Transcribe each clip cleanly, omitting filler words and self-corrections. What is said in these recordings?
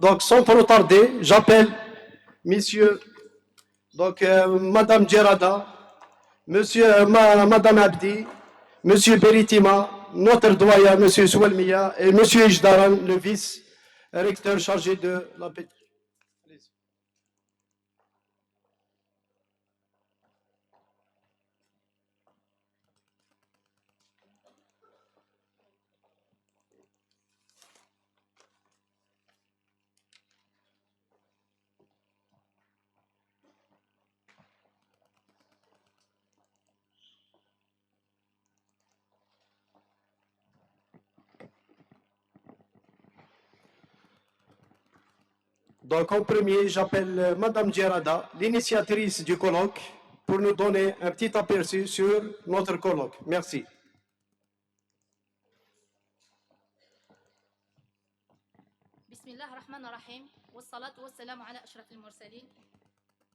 Donc, sans trop tarder, j'appelle Messieurs, Madame Djerada, Madame Abdi, Monsieur Beritima, notre doyen, Monsieur Souelmia, et Monsieur Ijdaran, le vice-recteur chargé de la pétition. Donc, en premier, j'appelle Madame Djerada, l'initiatrice du colloque, pour nous donner un petit aperçu sur notre colloque. Merci.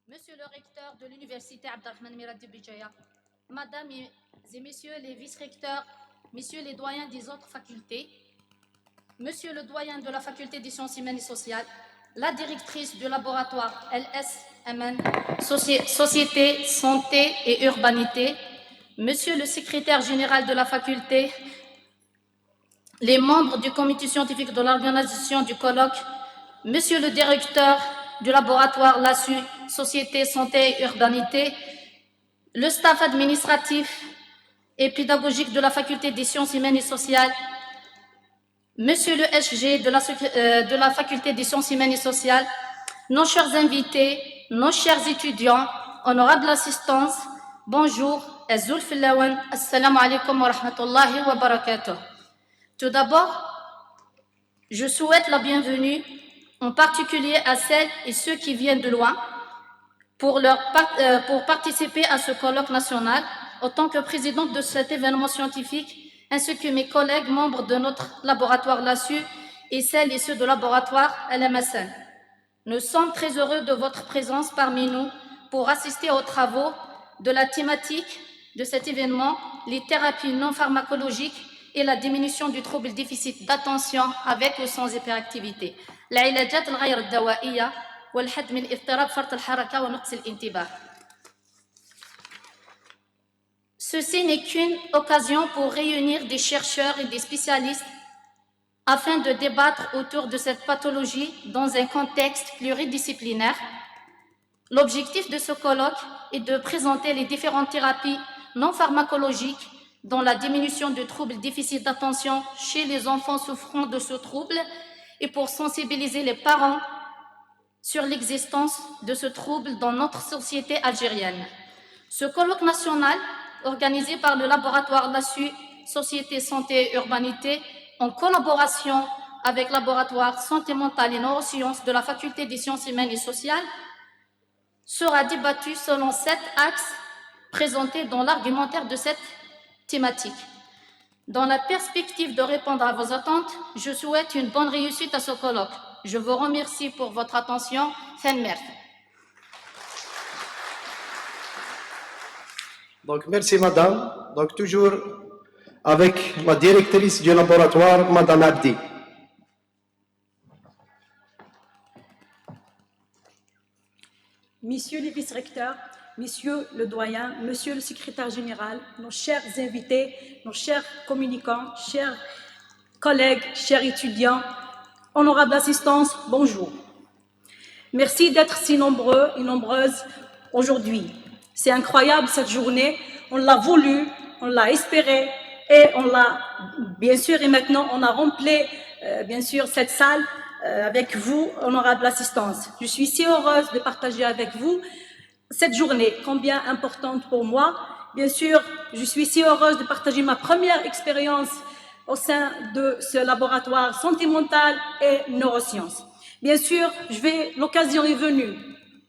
Monsieur le recteur de l'université Abdelrahman Miradi Bijaya, Madame et Messieurs les vice-recteurs, Messieurs les doyens des autres facultés, Monsieur le doyen de la faculté des sciences humaines et sociales, la directrice du laboratoire LSMN, Société, Santé et Urbanité, Monsieur le secrétaire général de la faculté, les membres du comité scientifique de l'organisation du colloque, Monsieur le directeur du laboratoire LASU, Société, Santé et Urbanité, le staff administratif et pédagogique de la faculté des sciences humaines et sociales, Monsieur le SG de la faculté des sciences humaines et sociales, nos chers invités, nos chers étudiants, honorable assistance, bonjour, Azul Filawan, assalamu alaikum wa rahmatullahi wa barakatuh. Tout d'abord, je souhaite la bienvenue, en particulier à celles et ceux qui viennent de loin, pour participer à ce colloque national, en tant que présidente de cet événement scientifique, ainsi que mes collègues membres de notre laboratoire LASU et celles et ceux de laboratoire LMSN. Nous sommes très heureux de votre présence parmi nous pour assister aux travaux de la thématique de cet événement, les thérapies non pharmacologiques et la diminution du trouble déficit d'attention avec ou sans hyperactivité. العلاجات الغير الدوائية والحد من اضطراب فرط الحركة ونقص الانتباه. Ceci n'est qu'une occasion pour réunir des chercheurs et des spécialistes afin de débattre autour de cette pathologie dans un contexte pluridisciplinaire. L'objectif de ce colloque est de présenter les différentes thérapies non pharmacologiques dans la diminution du trouble déficit d'attention chez les enfants souffrant de ce trouble et pour sensibiliser les parents sur l'existence de ce trouble dans notre société algérienne. Ce colloque national, organisé par le laboratoire LASU, Société, Santé et Urbanité, en collaboration avec le laboratoire Santé mentale et neurosciences de la Faculté des sciences humaines et sociales, sera débattu selon 7 axes présentés dans l'argumentaire de cette thématique. Dans la perspective de répondre à vos attentes, je souhaite une bonne réussite à ce colloque. Je vous remercie pour votre attention. Donc, merci madame. Donc, toujours avec la directrice du laboratoire, Madame Abdi. Messieurs les vice-recteurs, Messieurs le doyen, Monsieur le secrétaire général, nos chers invités, nos chers communicants, chers collègues, chers étudiants, honorable assistance, bonjour. Merci d'être si nombreux et nombreuses aujourd'hui. C'est incroyable cette journée, on l'a voulu, on l'a espéré et on l'a, bien sûr, et maintenant on a rempli, bien sûr, cette salle avec vous, honorable assistance. Je suis si heureuse de partager avec vous cette journée, combien importante pour moi. Bien sûr, je suis si heureuse de partager ma première expérience au sein de ce laboratoire santé mentale et neurosciences. Bien sûr, l'occasion est venue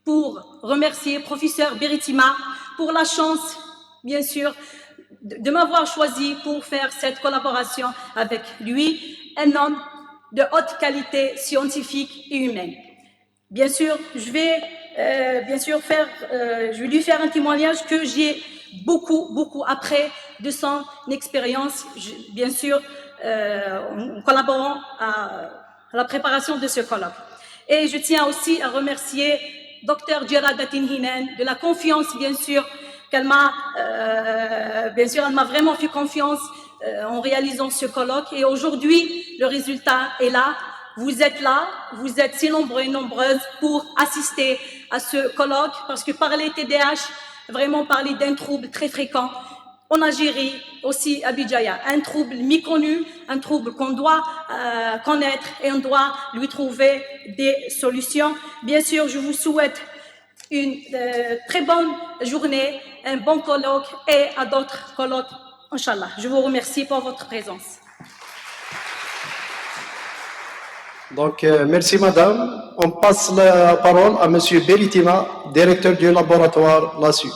pour remercier professeur Beritima pour la chance, bien sûr, de m'avoir choisi pour faire cette collaboration avec lui, un homme de haute qualité scientifique et humaine. Bien sûr, je vais lui faire un témoignage que j'ai beaucoup appris de son expérience, bien sûr, en collaborant à la préparation de ce colloque. Et je tiens aussi à remercier Dr Geradatin Hinen de la confiance, bien sûr, elle m'a vraiment fait confiance en réalisant ce colloque. Et aujourd'hui, le résultat est là. Vous êtes là, vous êtes si nombreux et nombreuses pour assister à ce colloque, parce que parler TDAH, vraiment parler d'un trouble très fréquent en Algérie, aussi à Bijaya, un trouble méconnu, un trouble qu'on doit connaître et on doit lui trouver des solutions. Bien sûr, je vous souhaite une très bonne journée, un bon colloque et à d'autres colloques, Inch'Allah. Je vous remercie pour votre présence. Donc, merci madame. On passe la parole à monsieur Beritima, directeur du laboratoire LASU.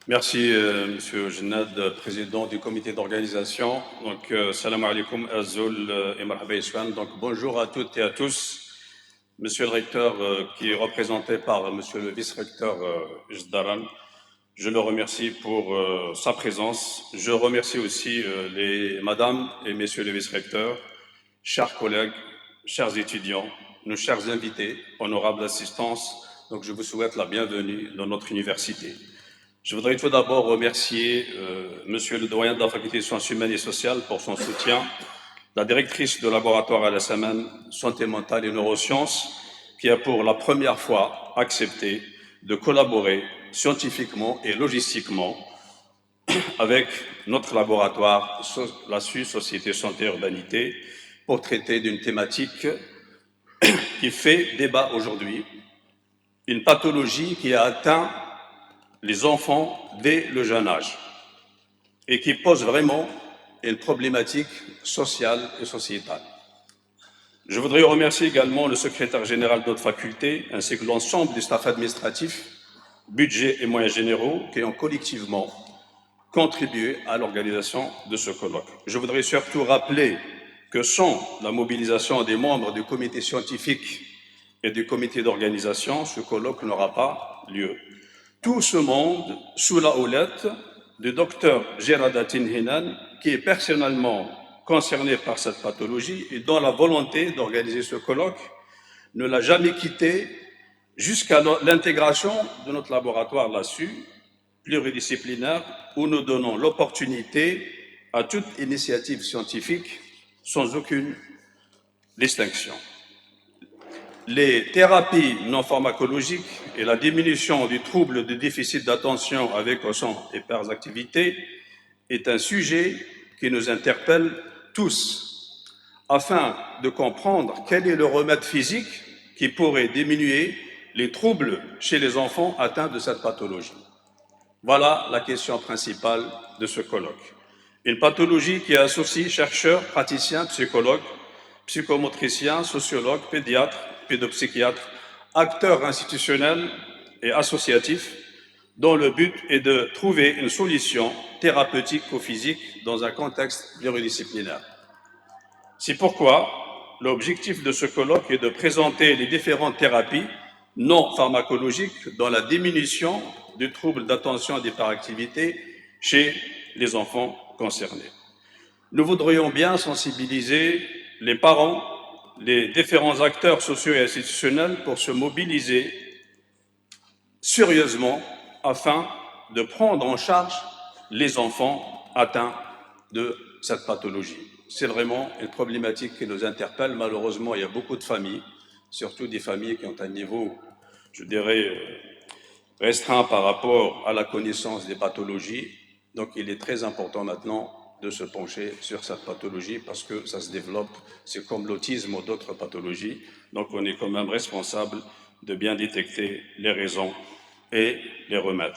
Merci, Monsieur Jannad, président du comité d'organisation. Donc, salam alaikum, Azul et marhaba Iswan. Donc, bonjour à toutes et à tous. Monsieur le recteur, qui est représenté par Monsieur le vice-recteur Jdaran, je le remercie pour sa présence. Je remercie aussi les madames et messieurs les vice-recteurs, chers collègues, chers étudiants, nos chers invités, honorable assistance. Donc, je vous souhaite la bienvenue dans notre université. Je voudrais tout d'abord remercier Monsieur le doyen de la faculté des sciences humaines et sociales pour son soutien, la directrice de laboratoire à la semaine santé mentale et neurosciences, qui a pour la première fois accepté de collaborer scientifiquement et logistiquement avec notre laboratoire, la SUS, Société Santé Urbanité, pour traiter d'une thématique qui fait débat aujourd'hui, une pathologie qui a atteint les enfants dès le jeune âge et qui pose vraiment une problématique sociale et sociétale. Je voudrais remercier également le secrétaire général de notre faculté ainsi que l'ensemble du staff administratif, budget et moyens généraux qui ont collectivement contribué à l'organisation de ce colloque. Je voudrais surtout rappeler que sans la mobilisation des membres du comité scientifique et du comité d'organisation, ce colloque n'aura pas lieu. Tout ce monde sous la houlette du docteur Geradatin Hinan, qui est personnellement concerné par cette pathologie et dont la volonté d'organiser ce colloque ne l'a jamais quitté jusqu'à l'intégration de notre laboratoire là-dessus, pluridisciplinaire, où nous donnons l'opportunité à toute initiative scientifique sans aucune distinction. Les thérapies non pharmacologiques et la diminution du trouble de déficit d'attention avec ou sans hyperactivité est un sujet qui nous interpelle tous, afin de comprendre quel est le remède physique qui pourrait diminuer les troubles chez les enfants atteints de cette pathologie. Voilà la question principale de ce colloque. Une pathologie qui associe chercheurs, praticiens, psychologues, psychomotriciens, sociologues, pédiatres, pédopsychiatres, acteurs institutionnels et associatifs, dont le but est de trouver une solution thérapeutique ou physique dans un contexte pluridisciplinaire. C'est pourquoi l'objectif de ce colloque est de présenter les différentes thérapies non pharmacologiques dans la diminution du trouble d'attention et d'hyperactivité chez les enfants concernés. Nous voudrions bien sensibiliser les parents, les différents acteurs sociaux et institutionnels pour se mobiliser sérieusement afin de prendre en charge les enfants atteints de cette pathologie. C'est vraiment une problématique qui nous interpelle. Malheureusement, il y a beaucoup de familles, surtout des familles qui ont un niveau, je dirais, restreint par rapport à la connaissance des pathologies. Donc, il est très important maintenant de se pencher sur cette pathologie parce que ça se développe, c'est comme l'autisme ou d'autres pathologies. Donc, on est quand même responsable de bien détecter les raisons et les remèdes.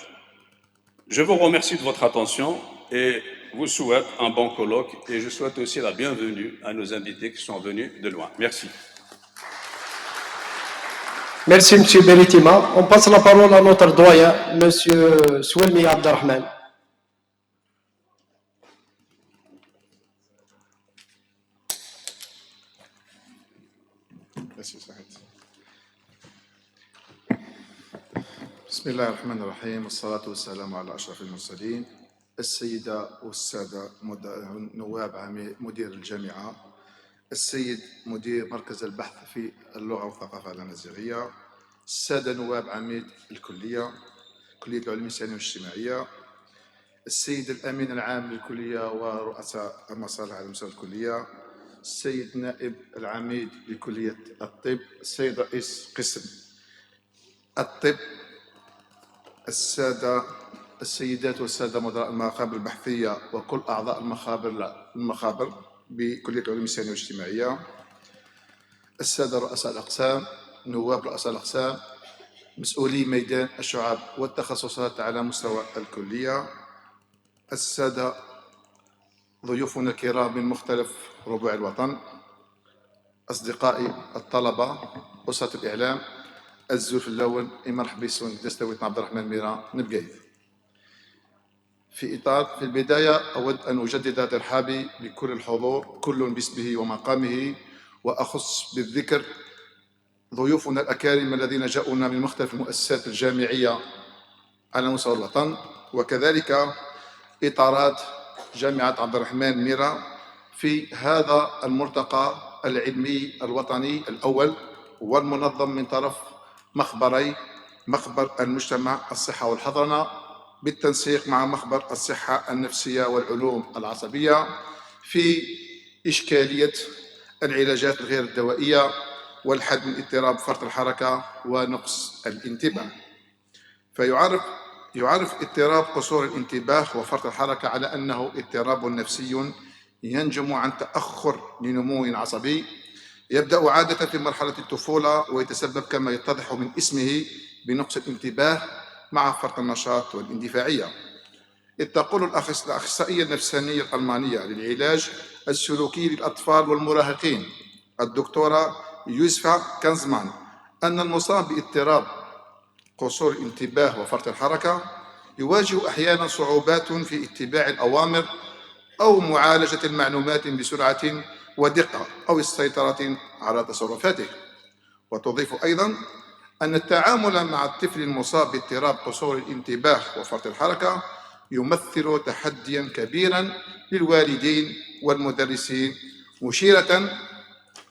Je vous remercie de votre attention et vous souhaite un bon colloque et je souhaite aussi la bienvenue à nos invités qui sont venus de loin. Merci. Merci, M. Beritima. On passe la parole à notre doyen, M. Souelmi Abdelrahman. Merci, Saïd. بسم الله الرحمن الرحيم والصلاة والسلام على أشرف المرسلين السيدة والسادة نواب مدير الجامعة، السيد مدير مركز البحث في اللغة والثقافة الأمازيغية، السادة نواب عميد الكلية، كلية العلوم الإنسانية والاجتماعية، السيد الأمين العام للكلية ورؤساء المصالح على مستوى الكلية، السيد نائب العميد لكلية الطب، السيد رئيس قسم الطب، السيدات والسادة مدراء المخابر البحثية وكل أعضاء المخابر بكلية العلوم الإنسانية والاجتماعية، السادة رؤساء الأقسام، نواب رؤساء الأقسام، مسؤولي ميدان الشعاب والتخصصات على مستوى الكلية، السادة ضيوفنا الكرام من مختلف ربوع الوطن، أصدقائي الطلبة، أسرة الإعلام، الزول في اللون، مرحبا بكم دستويت عبد الرحمن ميرا نبقيد. في البداية أود أن أجدد ترحابي بكل الحضور كل باسمه ومقامه، وأخص بالذكر ضيوفنا الأكارم الذين جاءونا من مختلف المؤسسات الجامعية على مستوى الوطن، وكذلك إطارات جامعة عبد الرحمن ميرا في هذا الملتقى العلمي الوطني الأول والمنظم من طرف مخبر المجتمع الصحة والحضانة بالتنسيق مع مخبر الصحة النفسية والعلوم العصبية في إشكالية العلاجات الغير الدوائية والحد من اضطراب فرط الحركة ونقص الانتباه. يعرف اضطراب قصور الانتباه وفرط الحركة على أنه اضطراب نفسي ينجم عن تأخر لنمو عصبي يبدأ عادة في مرحلة الطفولة ويتسبب كما يتضح من اسمه بنقص الانتباه مع فرط النشاط والاندفاعية. إذ تقول الأخصائية النفسانية الألمانية للعلاج السلوكي للأطفال والمراهقين الدكتورة يوزفا كانزمان أن المصاب باضطراب قصور الانتباه وفرط الحركة يواجه أحيانا صعوبات في اتباع الأوامر أو معالجة المعلومات بسرعة ودقة أو السيطرة على تصرفاته. وتضيف أيضا أن التعامل مع الطفل المصاب باضطراب قصور الانتباه وفرط الحركة يمثل تحديا كبيرا للوالدين والمدرسين، مشيرة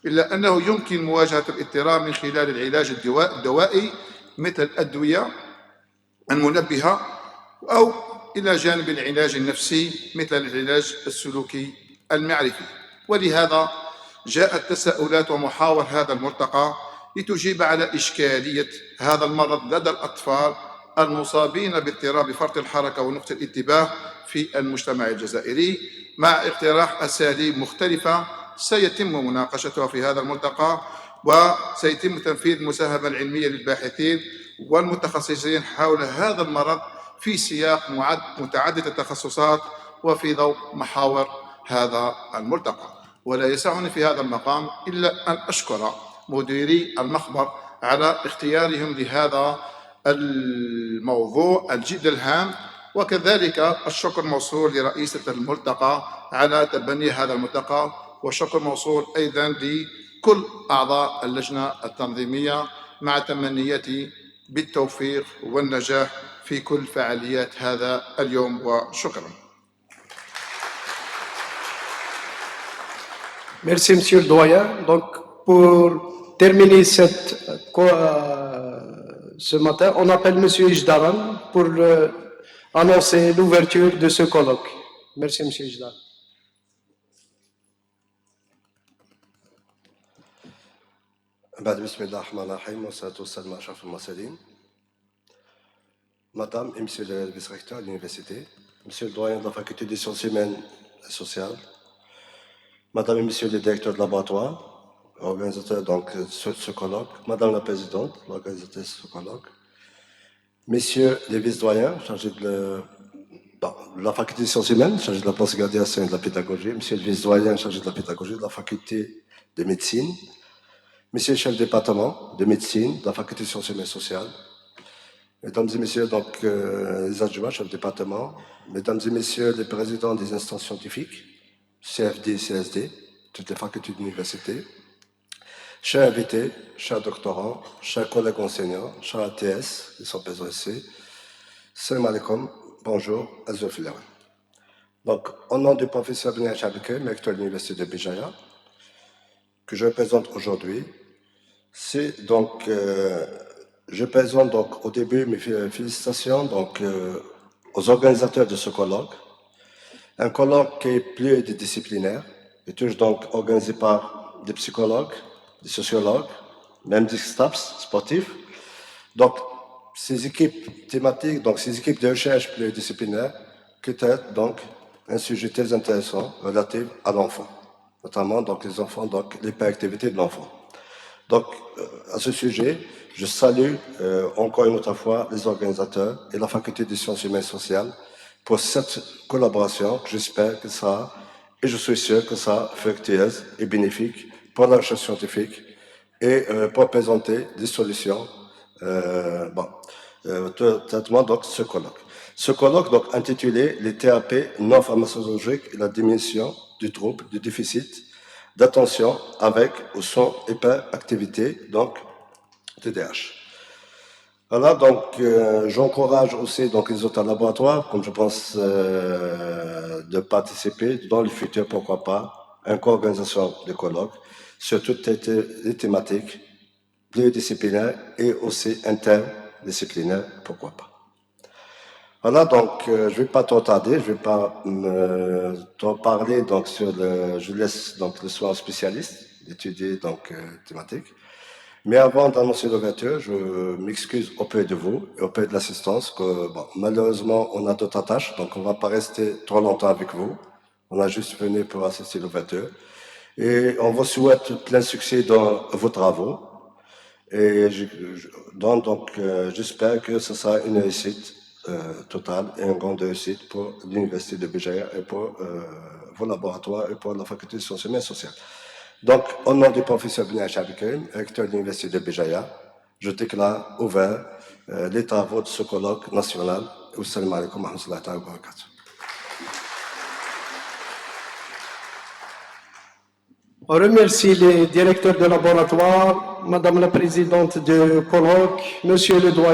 إلى أنه يمكن مواجهة الاضطراب من خلال العلاج الدوائي مثل الأدوية المنبهة، أو إلى جانب العلاج النفسي مثل العلاج السلوكي المعرفي. ولهذا جاءت تساؤلات ومحاور هذا الملتقى لتجيب على إشكالية هذا المرض لدى الأطفال المصابين باضطراب فرط الحركة ونقص الانتباه في المجتمع الجزائري، مع اقتراح أساليب مختلفة سيتم مناقشتها في هذا الملتقى، وسيتم تنفيذ المساهمة العلمية للباحثين والمتخصصين حول هذا المرض في سياق متعدد التخصصات وفي ضوء محاور هذا الملتقى. ولا يسعني في هذا المقام إلا أن أشكر مديري المخبر على اختيارهم لهذا الموضوع الجد الهام، وكذلك الشكر موصول لرئيسة الملتقى على تبني هذا الملتقى، وشكر موصول أيضا لكل أعضاء اللجنة التنظيمية مع تمنياتي بالتوفيق والنجاح في كل فعاليات هذا اليوم، وشكرا. Merci, Monsieur le Doyen. Donc, pour terminer ce matin, on appelle Monsieur Ijdaran pour annoncer l'ouverture de ce colloque. Merci, Monsieur Ijdaran. بسم الله الرحمن الرحيم والصلاة والسلام على أشرف المرسلين. Madame et Monsieur le vice-recteur de l'université, Monsieur le doyen de la faculté des sciences humaines et sociales, Madame et Monsieur les directeurs de laboratoire, organisateurs donc de ce colloque, Madame la présidente, l'organisatrice de ce colloque, Messieurs les vice-doyens chargés de la faculté des sciences humaines, chargés de la postgraduation et de la pédagogie, Monsieur le vice-doyen chargé de la pédagogie de la faculté de médecine, Monsieur le chef de département de médecine de la faculté des sciences humaines et sociales, Mesdames et Messieurs donc, les adjoints chefs de département, Mesdames et Messieurs les présidents des instances scientifiques, CFD, CSD, toutes les facultés de l'université, chers invités, chers doctorants, chers collègues enseignants, chers ATS, ils sont présents ici, salam alaikum, bonjour, Azul Filawan. Donc, au nom du professeur Bnia Chabike, recteur de l'Université de Béjaïa, que je représente aujourd'hui, je présente donc au début mes félicitations aux organisateurs de ce colloque. Un colloque qui est pluridisciplinaire, et toujours donc organisé par des psychologues, des sociologues, même des staffs sportifs. Donc, ces équipes thématiques, donc ces équipes de recherche pluridisciplinaires, qui traitent donc un sujet très intéressant relatif à l'enfant, notamment donc les enfants, donc l'hyperactivité de l'enfant. Donc, à ce sujet, je salue encore une autre fois les organisateurs et la faculté des sciences humaines et sociales pour cette collaboration. J'espère que ça, et je suis sûr que ça fructueuse et bénéfique pour la recherche scientifique et pour présenter des solutions traitement donc ce colloque. Ce colloque donc intitulé Les thérapies non pharmacologiques et la diminution du trouble du déficit d'attention avec ou sans hyperactivité, donc TDAH. Voilà, donc j'encourage aussi donc les autres laboratoires, comme je pense, de participer dans le futur, pourquoi pas, à une co-organisation de colloques sur toutes les thématiques pluridisciplinaires et aussi interdisciplinaires, pourquoi pas. Voilà, donc je ne vais pas trop tarder, je ne vais pas trop parler donc je laisse donc le soin aux spécialistes d'étudier donc thématique. Mais avant d'annoncer l'ouverture, je m'excuse auprès de vous et auprès de l'assistance que malheureusement on a d'autres tâches, donc on ne va pas rester trop longtemps avec vous. On a juste venu pour assister à l'ouverture et on vous souhaite plein succès dans vos travaux. Et j'espère que ce sera une réussite totale et une grande réussite pour l'Université de Béjaïa et pour vos laboratoires et pour la faculté de sciences humaines et sociales. Donc, au nom du professeur Bnia Chabike, recteur de l'Université de Béjaïa, je déclare ouvert les travaux de ce colloque national. Assalamu alaikum wa rahmatullahi wa barakatuh. On remercie les directeurs de laboratoire, Madame la Présidente du colloque, Monsieur le doyen.